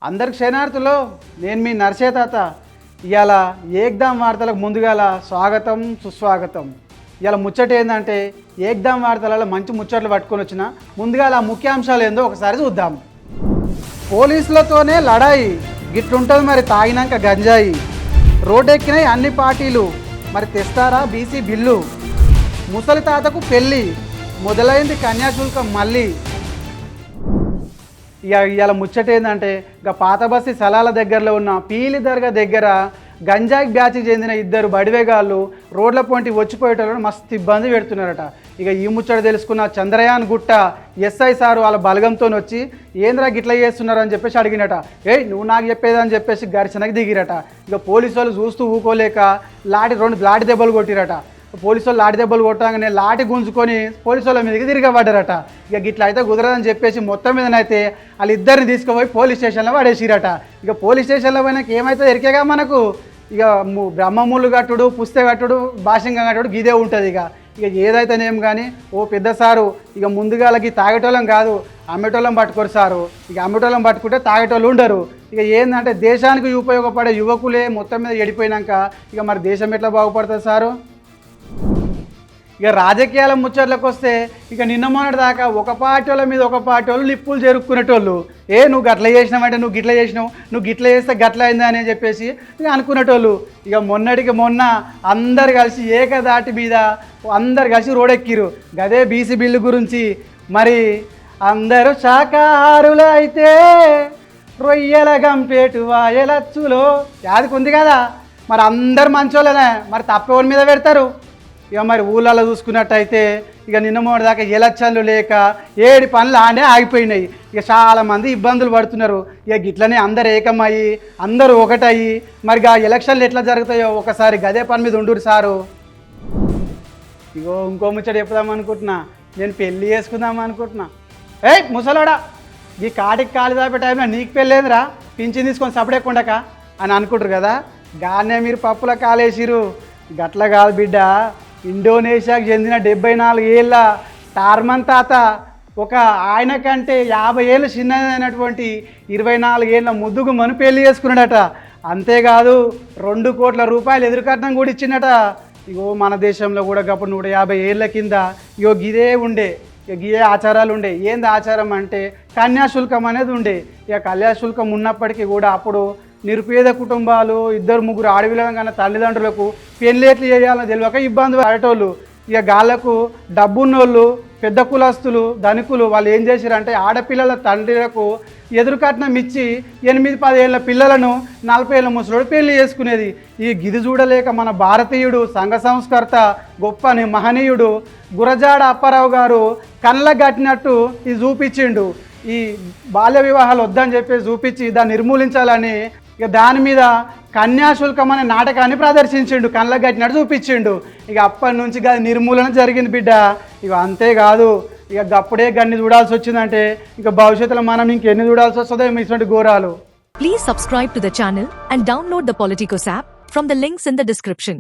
అందరికి క్షణార్థులు నేను మీ నర్సే తాత. ఇవాళ ఏక్దాం వార్తలకు ముందుగాల స్వాగతం సుస్వాగతం. ఇవాళ ముచ్చట ఏంటంటే ఏక్దాం వార్తలలో మంచి ముచ్చట్లు పట్టుకొని వచ్చిన ముందుగాల ముఖ్యాంశాలు ఏందో ఒకసారి చూద్దాం. పోలీసులతోనే లడాయి, గిట్లుంటుంది మరి తాగినాక గంజాయి. రోడ్డెక్కినాయి అన్ని పార్టీలు, మరి తెస్తారా బీసీ బిల్లు. ముసలి తాతకు పెళ్ళి, మొదలైంది కన్యాశుల్కం మళ్ళీ. ఇవాళ ముచ్చట ఏంటంటే ఇక పాత బస్సి స్థలాల దగ్గరలో ఉన్న పీలి దర్గా దగ్గర గంజాయి బ్యాచ్కి చెందిన ఇద్దరు బడివేగాళ్ళు రోడ్ల పొంటి వచ్చిపోయేటోళ్ళని మస్తు ఇబ్బంది పెడుతున్నారట. ఇక ఈ ముచ్చట తెలుసుకున్న చంద్రయాన్ గుట్ట ఎస్ఐ సారు వాళ్ళ బలగంతో వచ్చి ఏంద్రా గిట్లా చేస్తున్నారు అని చెప్పేసి అడిగినట. ఏయ్ నువ్వు నాకు చెప్పేదని చెప్పేసి గరిచనకి దిగిరట. ఇక పోలీసు వాళ్ళు చూస్తూ ఊకోలేక రెండు లాఠీ దెబ్బలు కొట్టిరట. పోలీసు వాళ్ళు లాఠీ దెబ్బలు కొట్టగానే లాఠీ గుంజుకొని పోలీసు వాళ్ళ మీదకి తిరగబడ్డారట. ఇక గిట్లా అయితే కుదరదని చెప్పేసి మొత్తం మీదనైతే వాళ్ళిద్దరిని తీసుకుపోయి పోలీస్ స్టేషన్లో పడేసిరట. ఇక పోలీస్ స్టేషన్లో పోయినాక ఏమైతే ఎరికేగా మనకు ఇక బ్రహ్మముళ్ళు కట్టుడు, పుస్తే కట్టుడు, భాషంగా కట్టుడు గిదే ఉంటుంది. ఇక ఏదైతేనేం కానీ ఓ పెద్ద సారు ఇక ముందుగాలకి తాగేటోళ్ళం కాదు అమ్మేటోళ్ళం పట్టుకోరు సారు. ఇక అమ్మేటోళ్ళం పట్టుకుంటే తాగేటోళ్ళు ఉండరు. ఇక ఏంటంటే దేశానికి ఉపయోగపడే యువకులే మొత్తం మీద ఎడిపోయినాక ఇక మరి దేశం ఎట్లా బాగుపడుతుంది సారు. ఇక రాజకీయాల ముచ్చట్లకు వస్తే ఇక నిన్న మొన్నటి దాకా ఒక పార్టీ వాళ్ళ మీద ఒక పార్టీ వాళ్ళు లిప్పులు జరుపుకునేటోళ్ళు. నువ్వు గట్ల చేసినావంటే నువ్వు గిట్ల చేసినావు, నువ్వు గిట్ల చేస్తే గట్ల అయిందా అని చెప్పేసి ఇక అనుకునేటోళ్ళు. ఇక మొన్నటికి మొన్న అందరు కలిసి ఏకదాటి మీద అందరు కలిసి రోడెక్కిరు గదే బీసీ బిల్లు గురించి. మరి అందరూ శాకాహారులు అయితే రొయ్యల గంపేటు వాయలచ్చులో యాదికి ఉంది కదా. మరి అందరు మంచోళ్ళనే, మరి తప్పేవాడి మీద పెడతారు. ఇక మరి ఊళ్ళలో చూసుకున్నట్టయితే ఇక నిన్న మొన్నటి దాకా ఎలక్షన్లు లేక ఏడు పనులు ఆడే ఆగిపోయినాయి. ఇక చాలామంది ఇబ్బందులు పడుతున్నారు. ఇక గిట్లనే అందరు ఏకమయ్యి అందరూ ఒకటయ్యి మరి ఆ ఎలక్షన్లు ఎట్లా జరుగుతాయో ఒకసారి గదే పని మీద ఉండురు సారు. ఇగో ఇంకో ముచ్చట చెప్పుదాం అనుకుంటున్నా, నేను పెళ్ళి చేసుకుందాం అనుకుంటున్నా. ముసలోడా ఈ కాటికి కాలు దాపే టైంలో నీకు పెళ్ళేందిరా, పింఛన్ తీసుకొని సపడేకుండక అని అనుకుంటారు కదా. గానే మీరు పప్పుల కాలేసిరు. గట్ల కాదు బిడ్డ, ఇండోనేషియాకు చెందిన 74 ఏళ్ళ టార్మన్ తాత ఒక ఆయన కంటే 50 ఏళ్ళు చిన్నదైనటువంటి 24 ఏళ్ళ ముద్దుగు మను పెళ్లి చేసుకున్నాడట. అంతేకాదు 2 కోట్ల రూపాయలు ఎదురుకట్నం కూడా ఇచ్చిండట. ఇగో మన దేశంలో కూడా గప్పుడు 150 ఏళ్ళ కింద ఇగో గిదే ఉండే, ఇక గిదే ఆచారాలు ఉండే. ఏంది ఆచారం అంటే కన్యాశుల్కం అనేది ఉండే. ఇక కన్యాశుల్కం ఉన్నప్పటికీ కూడా అప్పుడు నిరుపేద కుటుంబాలు 2-3 ఆడపిల్లలు కన్నా తల్లిదండ్రులకు పెళ్ళేట్లు చేయాలని తెలియక ఇబ్బంది పడేటోళ్ళు. ఇక గాళ్ళకు డబ్బున్నోళ్ళు పెద్ద కులస్తులు ధనికులు వాళ్ళు ఏం చేశారంటే ఆడపిల్లల తండ్రులకు ఎదురుకట్నం ఇచ్చి 8-10 ఏళ్ళ పిల్లలను 40 ఏళ్ళ ముసలోడు పెళ్లి చేసుకునేది. ఈ గిది చూడలేక మన భారతీయుడు సంఘ సంస్కర్త గొప్ప మహనీయుడు గురజాడ అప్పారావు గారు కళ్ళ గట్టినట్టు ఇది చూపించిండు. ఈ బాల్య వివాహాలు వద్దని చెప్పి చూపించి దాన్ని నిర్మూలించాలని ఇక దాని మీద కన్యాశుల్కం అనే నాటకాన్ని ప్రదర్శించిండు, కళ్ళకు కట్టినట్టు చూపించిండు. ఇక అప్పటి నుంచి అది నిర్మూలన జరిగింది బిడ్డ. ఇక అంతేకాదు ఇక అప్పుడే గన్ని చూడాల్సి వచ్చిందంటే ఇక భవిష్యత్తులో మనం ఇంకెన్ని చూడాల్సి వస్తుందో ఇటువంటి ఘోరాలు. Please subscribe to the channel and download the Politicos app from the links in the description.